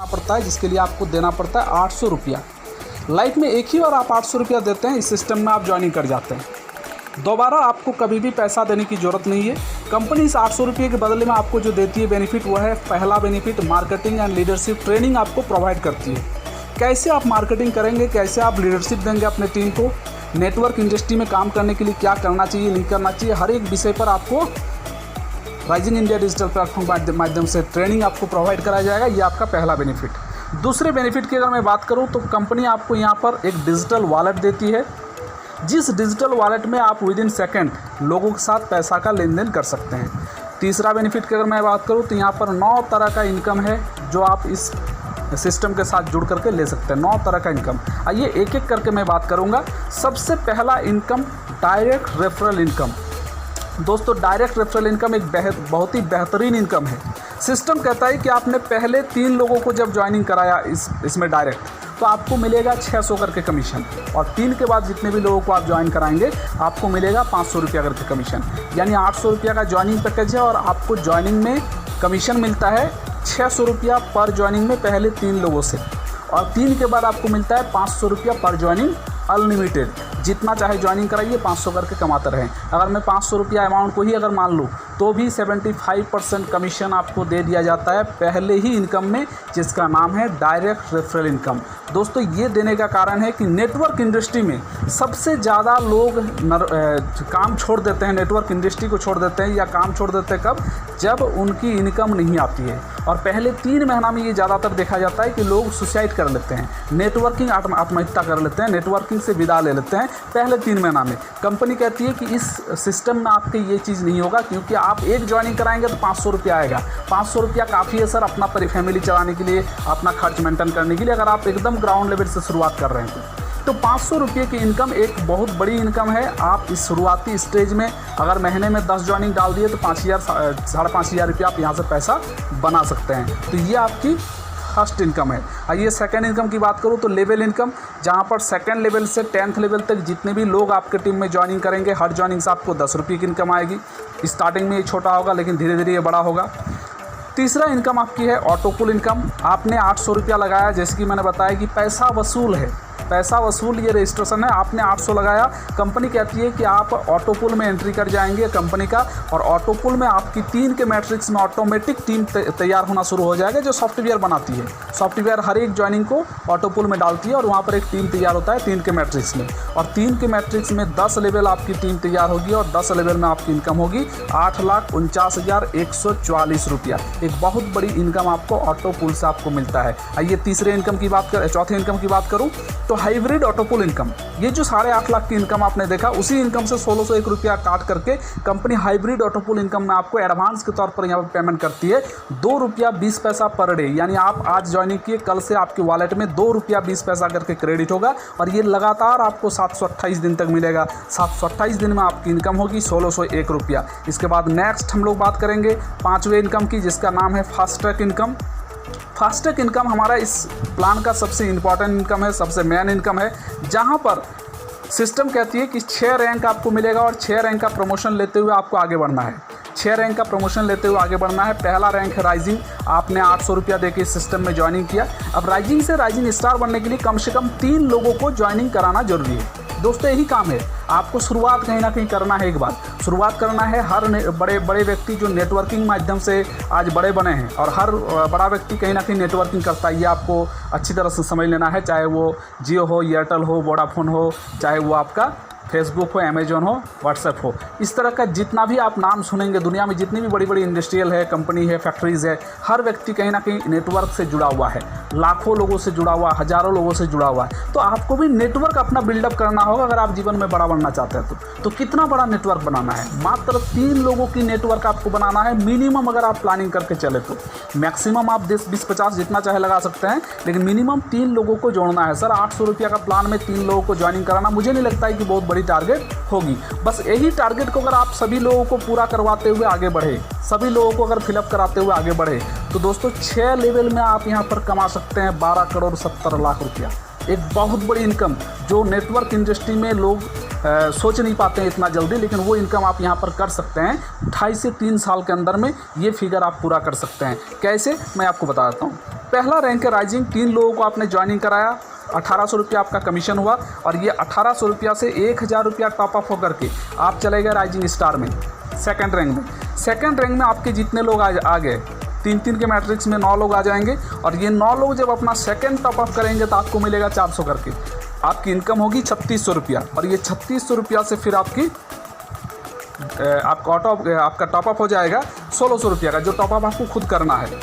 पड़ता है, जिसके लिए आपको देना पड़ता है 800 रुपया। लाइफ में एक ही बार आप 800 रुपया देते हैं, इस सिस्टम में आप ज्वाइनिंग कर जाते हैं। दोबारा आपको कभी भी पैसा देने की ज़रूरत नहीं है। कंपनी इस 800 रुपये के बदले में आपको जो देती है बेनिफिट, वो है पहला benefit, marketing and leadership training आपको प्रोवाइड करती है। कैसे आप मार्केटिंग करेंगे, कैसे आप लीडरशिप देंगे अपने टीम को, नेटवर्क इंडस्ट्री में काम करने के लिए क्या करना चाहिए, नहीं करना चाहिए, हर एक विषय पर आपको राइजिंग इंडिया डिजिटल प्लेटफॉर्म के माध्यम से ट्रेनिंग आपको प्रोवाइड कराया जाएगा। ये आपका पहला बेनिफिट। दूसरे बेनिफिट की अगर मैं बात करूं तो कंपनी आपको यहाँ पर एक डिजिटल वॉलेट देती है, जिस डिजिटल वॉलेट में आप विद इन सेकेंड लोगों के साथ पैसा का लेन देन कर सकते हैं। तीसरा बेनिफिट की अगर मैं बात करूं तो यहाँ पर 9 तरह का इनकम है जो आप इस सिस्टम के साथ जुड़ करके ले सकते हैं। 9 तरह का इनकम, आइए एक एक करके मैं बात करूँगा। सबसे पहला इनकम डायरेक्ट रेफरल इनकम। दोस्तों, डायरेक्ट रेफरल इनकम एक बहुत ही बेहतरीन इनकम है। सिस्टम कहता है कि आपने पहले 3 लोगों को जब ज्वाइनिंग कराया इसमें डायरेक्ट, तो आपको मिलेगा 600 करके कमीशन, और 3 के बाद जितने भी लोगों को आप ज्वाइन कराएंगे आपको मिलेगा 500 रुपया करके कमीशन। यानी 800 रुपया का ज्वाइनिंग पैकेज है और आपको ज्वाइनिंग में कमीशन मिलता है 600 रुपया पर ज्वाइनिंग में पहले 3 लोगों से, और 3 के बाद आपको मिलता है 500 रुपया पर ज्वाइनिंग अनलिमिटेड। जितना चाहे ज्वाइनिंग कराइए, 500 करके कमाते रहें। अगर मैं 500 रुपया अमाउंट को ही अगर मान लूँ तो भी 75% कमीशन आपको दे दिया जाता है पहले ही इनकम में, जिसका नाम है डायरेक्ट रेफरल इनकम। दोस्तों, ये देने का कारण है कि नेटवर्क इंडस्ट्री में सबसे ज़्यादा लोग काम छोड़ देते हैं, नेटवर्क इंडस्ट्री को छोड़ देते हैं, या काम छोड़ देते हैं कब, जब उनकी इनकम नहीं आती है। और पहले 3 महीना में ये ज़्यादातर देखा जाता है कि लोग सुसाइड कर लेते हैं, नेटवर्किंग आत्महत्या कर लेते हैं, नेटवर्किंग से विदा ले लेते हैं पहले 3 महीना में। कंपनी कहती है कि इस सिस्टम में आपके ये चीज़ नहीं होगा, क्योंकि आप एक ज्वाइनिंग कराएंगे तो 500 रुपया आएगा। 500 रुपया काफ़ी है सर अपना फैमिली चलाने के लिए, अपना खर्च मेंटेन करने के लिए, अगर आप एकदम ग्राउंड लेवल से शुरुआत कर रहे हैं तो 500 रुपये की इनकम एक बहुत बड़ी इनकम है। आप इस शुरुआती स्टेज में अगर महीने में 10 ज्वाइनिंग डाल दिए तो 5000 5,500 रुपया आप यहाँ से पैसा बना सकते हैं। तो ये आपकी फर्स्ट इनकम है। आइए सेकंड इनकम की बात करूँ तो लेवल इनकम, जहाँ पर सेकंड लेवल से 10th लेवल तक जितने भी लोग आपके टीम में ज्वाइनिंग करेंगे, हर ज्वाइनिंग से आपको 10 रुपये की इनकम आएगी। स्टार्टिंग में ये छोटा होगा लेकिन धीरे धीरे ये बड़ा होगा। तीसरा इनकम आपकी है ऑटोपुल इनकम। आपने 800 रुपया लगाया, जैसे कि मैंने बताया कि पैसा वसूल है, पैसा वसूल ये रजिस्ट्रेशन है। आपने 800 लगाया, कंपनी कहती है कि आप ऑटोपुल में एंट्री कर जाएंगे कंपनी का, और ऑटोपुल में आपकी 3 के मैट्रिक्स में ऑटोमेटिक टीम तैयार होना शुरू हो जाएगा, जो सॉफ्टवेयर बनाती है। सॉफ्टवेयर हर एक ज्वाइनिंग को ऑटोपुल में डालती है और वहाँ पर एक टीम तैयार होता है 3 के मैट्रिक्स में, और 3 के मैट्रिक्स में 10 लेवल आपकी टीम तैयार होगी, और 10 लेवल में आपकी इनकम होगी 8,49,144 रुपया। एक बहुत बड़ी इनकम आपको ऑटोपुल से आपको मिलता है। आइए तीसरे इनकम की बात करें, चौथे इनकम की बात करूँ तो हाइब्रिड ऑटोपुल इनकम। ये जो 8.5 लाख की इनकम आपने देखा, उसी इनकम से 1601 रुपया काट करके कंपनी हाइब्रिड ऑटोपुल इनकम में आपको एडवांस के तौर पर यहाँ पर पेमेंट करती है 2 रुपया 20 पैसा पर डे। यानी आप आज ज्वाइनिंग किए, कल से आपके वॉलेट में 2 रुपया 20 पैसा करके क्रेडिट होगा, और ये लगातार आपको 728 दिन तक मिलेगा। 728 दिन में आपकी इनकम होगी 1601 रुपया। इसके बाद नेक्स्ट हम लोग बात करेंगे 5वें इनकम की, जिसका नाम है fast track income. Fast track income हमारा इस प्लान का सबसे इम्पॉर्टेंट इनकम है, सबसे मेन इनकम है, जहां पर सिस्टम कहती है कि 6 रैंक आपको मिलेगा, और 6 रैंक का प्रमोशन लेते हुए आपको आगे बढ़ना है। 6 रैंक का प्रमोशन लेते हुए आगे बढ़ना है। पहला रैंक है राइजिंग। आपने 800 रुपया देके इस सिस्टम में ज्वाइनिंग किया। अब राइजिंग से राइजिंग स्टार बनने के लिए कम से कम 3 लोगों को ज्वाइनिंग कराना जरूरी है। दोस्तों, यही काम है, आपको शुरुआत कहीं ना कहीं करना है। एक बार शुरुआत करना है। हर बड़े बड़े व्यक्ति जो नेटवर्किंग माध्यम से आज बड़े बने हैं, और हर बड़ा व्यक्ति कहीं ना कहीं नेटवर्किंग करता है, ये आपको अच्छी तरह से समझ लेना है। चाहे वो जियो हो, एयरटेल हो, वोडाफोन हो, चाहे वो आपका फेसबुक हो, अमेजॉन हो, व्हाट्सएप हो, इस तरह का जितना भी आप नाम सुनेंगे, दुनिया में जितनी भी बड़ी बड़ी इंडस्ट्रियल है, कंपनी है, फैक्ट्रीज़ है, हर व्यक्ति कहीं ना कहीं नेटवर्क से जुड़ा हुआ है। लाखों लोगों से जुड़ा हुआ, हज़ारों लोगों से जुड़ा हुआ है। तो आपको भी नेटवर्क अपना बिल्डअप करना होगा अगर आप जीवन में बड़ा बनना चाहते हैं तो कितना बड़ा नेटवर्क बनाना है? मात्र 3 लोगों की नेटवर्क आपको बनाना है मिनिमम। अगर आप प्लानिंग करके चले तो मैक्सिमम आप 10-20-50 जितना चाहे लगा सकते हैं, लेकिन मिनिमम 3 लोगों को जोड़ना है। सर 800 रुपया का प्लान में 3 लोगों को ज्वाइनिंग कराना, मुझे नहीं लगता है कि बहुत बड़ी टारगेट होगी। बस यही टारगेट को अगर आप सभी लोगों को पूरा करवाते हुए आगे बढ़े, सभी लोगों को अगर फिलअप कराते हुए आगे बढ़े, तो दोस्तों 6 लेवल में आप यहाँ पर कमा सकते हैं 12 करोड़ 70 लाख रुपया। एक बहुत बड़ी इनकम जो नेटवर्क इंडस्ट्री में लोग सोच नहीं पाते हैं इतना जल्दी, लेकिन वो इनकम आप यहाँ पर कर सकते हैं 2.5 से 3 साल के अंदर में। ये फिगर आप पूरा कर सकते हैं। कैसे, मैं आपको बता देता हूँ। पहला रैंक है राइजिंग, 3 लोगों को आपने ज्वाइनिंग कराया, 1800 रुपया आपका कमीशन हुआ और ये 1800 रुपया से 1000 रुपया टॉप अप होकर के आप चले गए राइजिंग स्टार में सेकंड रैंक में। सेकंड रैंक में आपके जितने लोग आ गए 3-3 के मैट्रिक्स में 9 लोग आ जाएंगे और ये 9 लोग जब अपना सेकंड टॉप अप करेंगे तो आपको मिलेगा 400 करके, आपकी इनकम होगी 3600 रुपया और ये 3600 रुपया से फिर आपका टॉपअप हो जाएगा 1600 रुपया का, जो टॉपअप आपको खुद करना है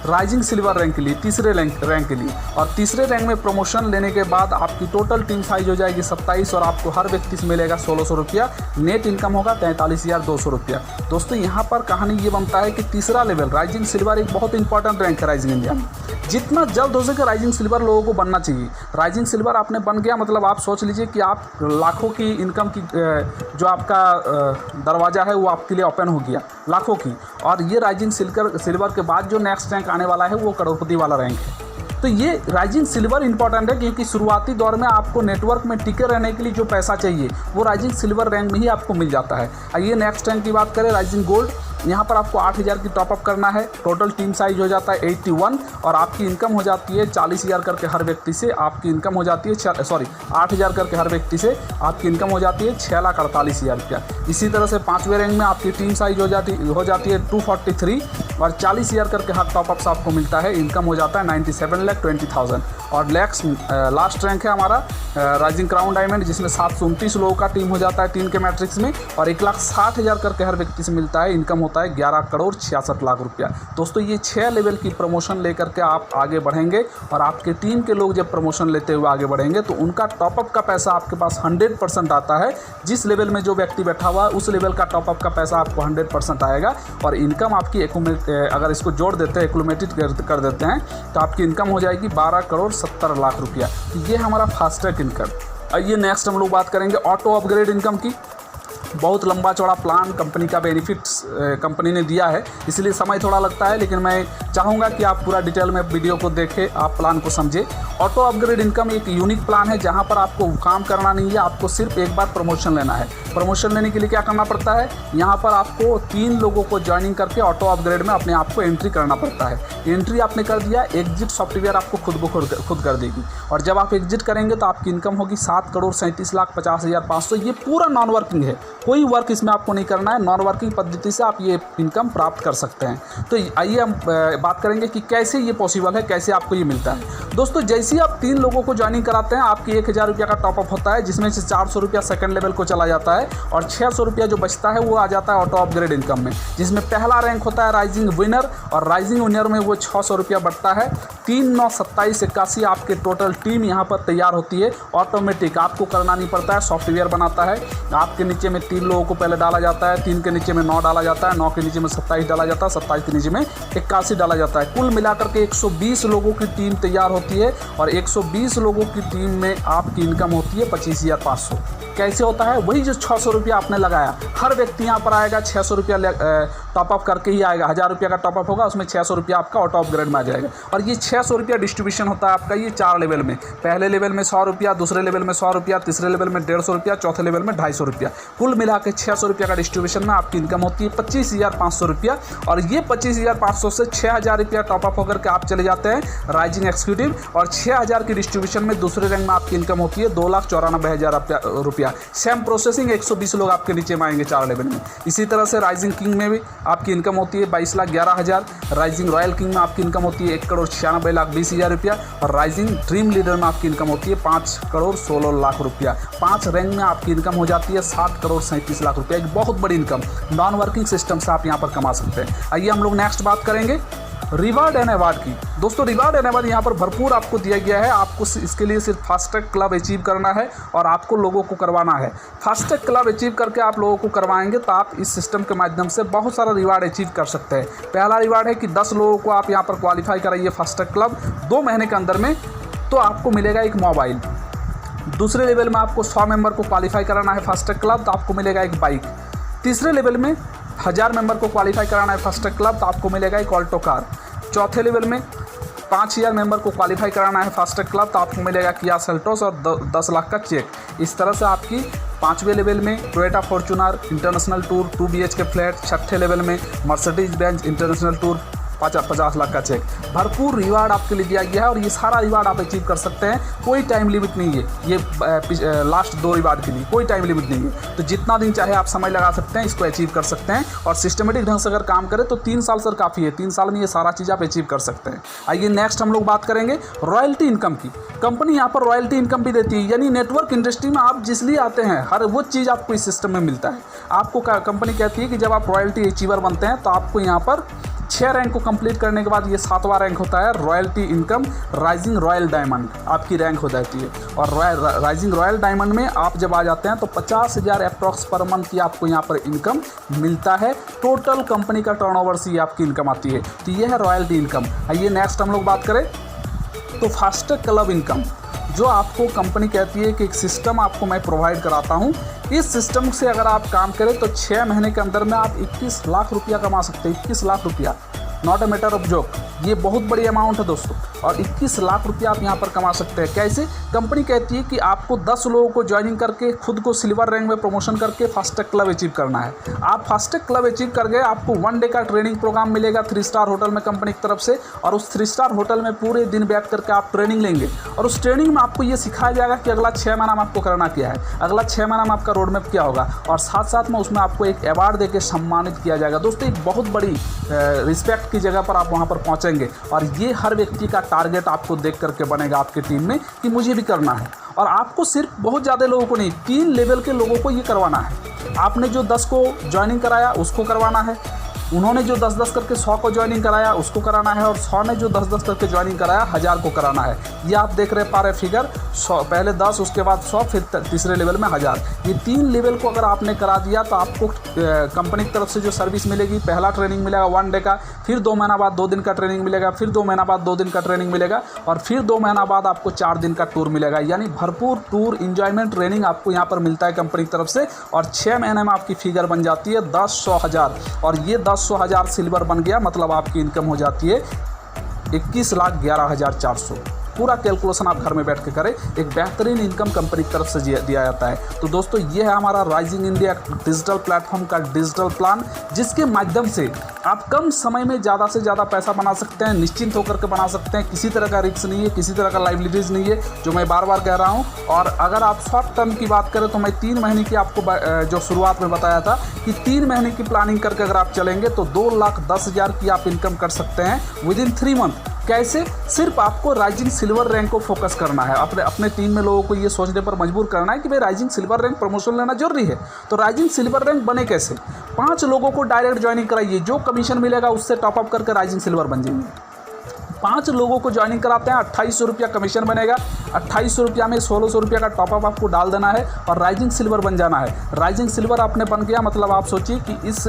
राइजिंग सिल्वर रैंक के लिए, तीसरे रैंक के लिए। और तीसरे रैंक में प्रमोशन लेने के बाद आपकी टोटल टीम साइज हो जाएगी 27 और आपको हर व्यक्ति से मिलेगा 1600 रुपया, नेट इनकम होगा 43,200 रुपया। दोस्तों यहाँ पर कहानी ये बनता है कि तीसरा लेवल राइजिंग सिल्वर एक बहुत इंपॉर्टेंट रैंक है राइजिंग इंडिया में, जितना जल्द हो सके राइजिंग सिल्वर लोगों को बनना चाहिए। राइजिंग सिल्वर आपने बन गया मतलब आप सोच लीजिए कि आप लाखों की इनकम की जो आपका दरवाज़ा है वो आपके लिए ओपन हो गया, लाखों की। और ये राइजिंग सिल्वर के बाद जो नेक्स्ट रैंक आने वाला है वो करोड़पति वाला रैंक है। तो ये राइजिंग सिल्वर इंपॉर्टेंट है क्योंकि शुरुआती दौर में आपको नेटवर्क में टिके रहने के लिए जो पैसा चाहिए वो राइजिंग सिल्वर रैंक में ही आपको मिल जाता है। आइए नेक्स्ट रैंक की बात करें, राइजिंग गोल्ड। यहाँ पर आपको 8000 की टॉपअप करना है, टोटल टीम साइज हो जाता है 81 और आपकी इनकम हो जाती है 40,000 करके हर व्यक्ति से, आपकी इनकम हो जाती है 8,000 करके हर व्यक्ति से आपकी इनकम हो जाती है 6,48,000 रुपया। इसी तरह से 5वें रैंक में आपकी टीम साइज हो जाती है 243 और 40,000 करके हर टॉपअप से आपको मिलता है, इनकम हो जाता है 97,20,000। और लास्ट रैंक है हमारा राइजिंग क्राउन डायमंड, जिसमें 729 लोगों का टीम हो जाता है 3 के मैट्रिक्स में और 1,60,000 करके हर व्यक्ति से मिलता है, इनकम होता है 11,66,00,000 रुपया। दोस्तों ये 6 लेवल की प्रमोशन लेकर के आप आगे बढ़ेंगे और आपके टीम के लोग जब प्रमोशन लेते हुए आगे बढ़ेंगे तो उनका टॉपअप का पैसा आपके पास 100% आता है। जिस लेवल में जो व्यक्ति बैठा हुआ है उस लेवल का टॉपअप का पैसा आपको 100% आएगा और इनकम आपकी अगर इसको जोड़ देते हैं, एक्यूमुलेटेड कर देते हैं तो आपकी इनकम हो जाएगी 12,70,00,000 रुपया। तो ये हमारा फास्ट ट्रैक इनकम। आइए नेक्स्ट हम लोग बात करेंगे ऑटो अपग्रेड इनकम की। बहुत लंबा चौड़ा प्लान कंपनी का बेनिफिट्स कंपनी ने दिया है, इसलिए समय थोड़ा लगता है, लेकिन मैं चाहूँगा कि आप पूरा डिटेल में वीडियो को देखें, आप प्लान को समझें। ऑटो अपग्रेड इनकम एक यूनिक प्लान है जहाँ पर आपको काम करना नहीं है, आपको सिर्फ एक बार प्रमोशन लेना है। प्रमोशन लेने के लिए क्या करना पड़ता है, यहाँ पर आपको 3 लोगों को ज्वाइनिंग करके ऑटो अपग्रेड में अपने आप को एंट्री करना पड़ता है। एंट्री आपने कर दिया, एग्जिट सॉफ्टवेयर आपको खुद कर देगी और जब आप एग्जिट करेंगे तो आपकी इनकम होगी 7,37,50,500। ये पूरा नॉन वर्किंग है, कोई वर्क इसमें आपको नहीं करना है, नॉन वर्किंग पद्धति से आप ये इनकम प्राप्त कर सकते हैं। तो आइए हम बात करेंगे कि कैसे ये पॉसिबल है, कैसे आपको ये मिलता है। दोस्तों जैसे ही आप 3 लोगों को ज्वाइनिंग कराते हैं आपकी 1,000 रुपया का टॉपअप होता है, जिसमें से 400 रुपया सेकंड लेवल को चला जाता है और 600 रुपया जो बचता है वो आ जाता है ऑटो अपग्रेड इनकम में, जिसमें पहला रैंक होता है राइजिंग विनर और राइजिंग विनर में वो 600 रुपया बढ़ता है। 3, 9, 27, 81 आपके टोटल टीम यहाँ पर तैयार होती है ऑटोमेटिक, आपको करना नहीं पड़ता है, सॉफ्टवेयर बनाता है। आपके नीचे में 3 लोगों को पहले डाला जाता है, 3 के नीचे में 9 डाला जाता है, 9 के नीचे में 27 डाला जाता है, 27 के नीचे में 81 डाला जाता है। कुल मिलाकर के 120 लोगों की टीम तैयार होती है और 120 लोगों की टीम में आपकी इनकम होती है 25,500। कैसे होता है, वही जो 600 रुपया आपने लगाया, हर व्यक्ति यहाँ पर आएगा 600 रुपया टॉपअप करके ही आएगा। 1000 रुपया का टॉपअप होगा, उसमें 600 रुपया आपका ऑटो अपग्रेड में आ जाएगा और ये 600 रुपया डिस्ट्रीब्यूशन होता है आपका ये 4 लेवल में। पहले लेवल में 100 रुपया, दूसरे लेवल में 100 रुपया, तीसरे लेवल में 150 रुपया, चौथे लेवल में 250 रुपया। कुल मिला के 600 रुपया का डिस्ट्रीब्यूशन में आपकी इनकम होती है 25,500 रुपया और ये 25,500 से 6,000 रुपया टॉपअप होकर के आप चले जाते हैं राइजिंग एक्जीक्यूटिव और 6,000 की डिस्ट्रीब्यूशन में दूसरे रैंक में आपकी इनकम होती है 2,94,000 रुपया। सेम प्रोसेसिंग 120 लोग आपके नीचे में आएंगे 4 लेवल में। इसी तरह से राइजिंग किंग में भी आपकी इनकम होती है 22,11,000। राइजिंग रॉयल किंग में आपकी इनकम होती है 1,96,20,000 रुपया और राइजिंग ड्रीम लीडर में आपकी इनकम होती है 5,16,00,000 रुपया। 5 रैंक में आपकी इनकम हो जाती है 7,37,00,000 रुपया। एक बहुत बड़ी इनकम नॉन वर्किंग सिस्टम से आप यहाँ पर कमा सकते हैं। आइए हम लोग नेक्स्ट बात करेंगे रिवार्ड एंड अवार्ड की। दोस्तों रिवार्ड एंड अवार्ड यहाँ पर भरपूर आपको दिया गया है। आपको इसके लिए सिर्फ फास्ट ट्रैक क्लब अचीव करना है और आपको लोगों को करवाना है। फास्ट ट्रैक क्लब अचीव करके आप लोगों को करवाएंगे तो आप इस सिस्टम के माध्यम से बहुत सारा रिवार्ड अचीव कर सकते हैं। पहला रिवार्ड है कि 10 लोगों को आप यहाँ पर क्वालिफाई कराइए फास्ट ट्रैक क्लब 2 महीने के अंदर में, तो आपको मिलेगा एक मोबाइल। दूसरे लेवल में आपको 100 मेंबर को क्वालिफाई कराना है फास्ट ट्रैक क्लब तो आपको मिलेगा एक बाइक। तीसरे लेवल में 1000 मेंबर को क्वालिफाई कराना है फास्ट ट्रैक क्लब तो आपको मिलेगा एक ऑल्टो कार। चौथे लेवल में 5,000 मेंबर को क्वालिफाई कराना है फास्ट ट्रैक क्लब तो आपको मिलेगा किया सेल्टोस और 10 लाख का चेक। इस तरह से आपकी 5वें लेवल में Toyota Fortuner international tour 2 BHK flat. 6ठे लेवल में Mercedes Benz international tour 50 lakh का चेक, भरपूर रिवार्ड आपके लिए दिया गया है और ये सारा रिवार्ड आप अचीव कर सकते हैं। कोई टाइम लिमिट नहीं है, ये लास्ट 2 रिवार्ड के लिए कोई टाइम लिमिट नहीं है। तो जितना दिन चाहे आप समय लगा सकते हैं, इसको अचीव कर सकते हैं। और सिस्टमेटिक ढंग से अगर काम करें तो 3 साल सर काफ़ी है, 3 साल में ये सारा चीज़ आप अचीव कर सकते हैं। आइए नेक्स्ट हम लोग बात करेंगे रॉयल्टी इनकम की। कंपनी यहाँ पर रॉयल्टी इनकम भी देती है, यानी नेटवर्क इंडस्ट्री में आप जिस लिए आते हैं हर वो चीज़ आपको इस सिस्टम में मिलता है। आपको कंपनी कहती है कि जब आप रॉयल्टी अचीवर बनते हैं तो आपको यहाँ पर 6 रैंक को कंप्लीट करने के बाद ये 7वां रैंक होता है royalty income rising royal diamond, आपकी रैंक हो जाती है। और राइजिंग रॉयल डायमंड में आप जब आ जाते हैं तो 50,000 अप्रॉक्स पर मंथ की आपको यहाँ पर इनकम मिलता है। टोटल कंपनी का टर्नओवर से ये आपकी इनकम आती है। तो ये है रॉयल्टी इनकम। आइए नेक्स्ट हम लोग बात करें तो फास्टैग क्लब इनकम, जो आपको कंपनी कहती है कि एक सिस्टम आपको मैं प्रोवाइड कराता हूँ। इस सिस्टम से अगर आप काम करें तो 6 महीने के अंदर में आप 21 लाख रुपया कमा सकते हैं। 21 लाख रुपया, not a matter of joke, ये बहुत बड़ी अमाउंट है दोस्तों। और 21 लाख रुपया आप यहाँ पर कमा सकते हैं। कैसे? कंपनी कहती है कि आपको 10 लोगों को ज्वाइनिंग करके खुद को सिल्वर रैंक में प्रमोशन करके फास्टैग क्लब अचीव करना है। आप फास्टैग क्लब अचीव कर गए, आपको 1 डे का ट्रेनिंग प्रोग्राम मिलेगा 3 स्टार होटल में कंपनी की तरफ से। और उस 3 स्टार होटल में पूरे दिन बैठ करके आप ट्रेनिंग लेंगे और उस ट्रेनिंग में आपको ये सिखाया जाएगा कि अगला 6 महीना में आपको करना क्या है, अगला 6 महीना में आपका रोड मैप क्या होगा। और साथ साथ में उसमें आपको एक अवार्ड देकर सम्मानित किया जाएगा। दोस्तों एक बहुत बड़ी रिस्पेक्ट की जगह पर आप वहाँ पर पहुँचेंगे और ये हर व्यक्ति का टारगेट आपको देख करके बनेगा आपकी टीम में कि मुझे भी करना है। और आपको सिर्फ बहुत ज़्यादा लोगों को नहीं, 3 लेवल के लोगों को ये करवाना है। आपने जो 10 को ज्वाइनिंग कराया उसको करवाना है, उन्होंने जो 10-10 करके 100 को ज्वाइनिंग कराया उसको कराना है, और 100 ने जो 10-10 करके ज्वाइनिंग कराया 1000 को कराना है। ये आप देख रहे पा रहे फिगर, 100 पहले 10, उसके बाद 100, फिर तीसरे लेवल में 1000। ये 3 लेवल को अगर आपने करा दिया तो आपको कंपनी की तरफ से जो सर्विस मिलेगी, पहला ट्रेनिंग मिलेगा 1 डे का, फिर 2 महीना बाद 2 दिन का ट्रेनिंग मिलेगा, फिर 2 महीना बाद 2 दिन का ट्रेनिंग मिलेगा, और फिर 2 महीना बाद आपको 4 दिन का टूर मिलेगा। यानी भरपूर टूर इंजॉयमेंट ट्रेनिंग आपको यहाँ पर मिलता है कंपनी की तरफ से। और 6 महीने में आपकी फिगर बन जाती है 10,100,000, और ये 10,100,000 सिल्वर बन गया, मतलब आपकी इनकम हो जाती है 21,11,400। पूरा कैलकुलेशन आप घर में बैठ के करें, एक बेहतरीन इनकम कंपनी की तरफ से दिया जाता है। तो दोस्तों ये है हमारा राइजिंग इंडिया डिजिटल प्लेटफॉर्म का डिजिटल प्लान, जिसके माध्यम से आप कम समय में ज़्यादा से ज़्यादा पैसा बना सकते हैं, निश्चिंत होकर के बना सकते हैं। किसी तरह का रिस्क नहीं है, किसी तरह का लाइबिलिटीज़ नहीं है, जो मैं बार बार कह रहा हूँ। और अगर आप शॉर्ट टर्म की बात करें तो मैं 3 महीने की आपको जो शुरुआत में बताया था कि 3 महीने की प्लानिंग करके अगर आप चलेंगे तो 2,10,000 की आप इनकम कर सकते हैं विदिन 3 मंथ। कैसे? सिर्फ आपको राइजिंग सिल्वर रैंक को फोकस करना है, अपने टीम में लोगों को ये सोचने पर मजबूर करना है कि भाई राइजिंग सिल्वर रैंक प्रमोशन लेना जरूरी है। तो राइजिंग सिल्वर रैंक बने कैसे? 5 लोगों को डायरेक्ट ज्वाइनिंग कराइए, जो कमीशन मिलेगा उससे टॉपअप करके राइजिंग सिल्वर बन जाइए। 5 लोगों को ज्वाइनिंग कराते हैं, 2800 रुपया कमीशन बनेगा। 2800 रुपया में 1600 रुपया का टॉपअप आपको डाल देना है और राइजिंग सिल्वर बन जाना है। राइजिंग सिल्वर आपने बन गया, मतलब आप सोचिए कि इस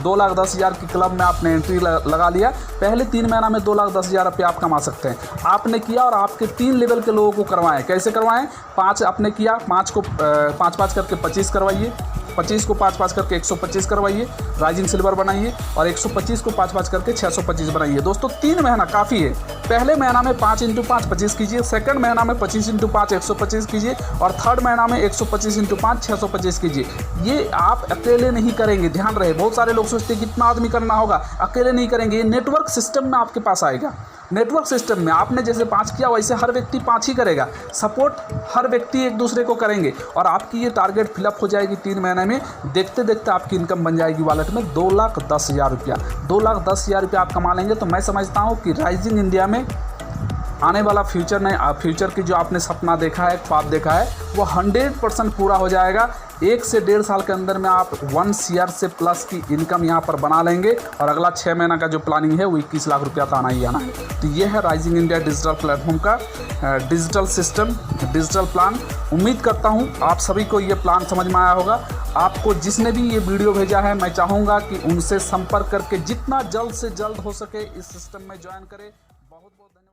2,10,000 की क्लब में आपने एंट्री लगा लिया। पहले 3 महीना में 2,10,000 रुपया आप कमा सकते हैं। आपने किया और आपके 3 लेवल के लोगों को करवाएं। कैसे करवाएं? 5 आपने किया, 5 को 5-5 करके 25 करवाइए, 25 को 5-5 करके 125 करवाइए, राइजिंग सिल्वर बनाइए, और 125 को 5-5 करके 625 बनाइए। दोस्तों 3 महीना काफ़ी है। पहले महीना में 5 × 5 25 कीजिए, सेकंड महीना में 25 × 5 125 कीजिए, और थर्ड महीना में 125 × 5 625 कीजिए। ये आप अकेले नहीं करेंगे, ध्यान रहे। बहुत सारे लोग सोचते हैं कितना आदमी करना होगा, अकेले नहीं करेंगे। ये नेटवर्क सिस्टम में आपके पास आएगा। नेटवर्क सिस्टम में आपने जैसे 5 किया वैसे हर व्यक्ति 5 ही करेगा। सपोर्ट हर व्यक्ति एक दूसरे को करेंगे और आपकी ये टारगेट फिलअप हो जाएगी 3 महीने में। देखते देखते आपकी इनकम बन जाएगी वॉलेट में 2,10,000 रुपया। 2,10,000 रुपया आप कमा लेंगे। तो मैं समझता हूँ कि राइजिंग इंडिया में आने वाला फ्यूचर की जो आपने सपना देखा है, ख्वाब देखा है, वो 100% पूरा हो जाएगा। 1 से 1.5 साल के अंदर में आप 1 CR से प्लस की इनकम यहाँ पर बना लेंगे और अगला 6 महीना का जो प्लानिंग है वो 21 लाख रुपया तो आना ही आना है। तो ये है राइजिंग इंडिया डिजिटल प्लेटफॉर्म का डिजिटल सिस्टम, डिजिटल प्लान। उम्मीद करता हूँ आप सभी को ये प्लान समझ में आया होगा। आपको जिसने भी ये वीडियो भेजा है, मैं चाहूँगा कि उनसे संपर्क करके जितना जल्द से जल्द हो सके इस सिस्टम में ज्वाइन करें। बहुत बहुत धन्यवाद।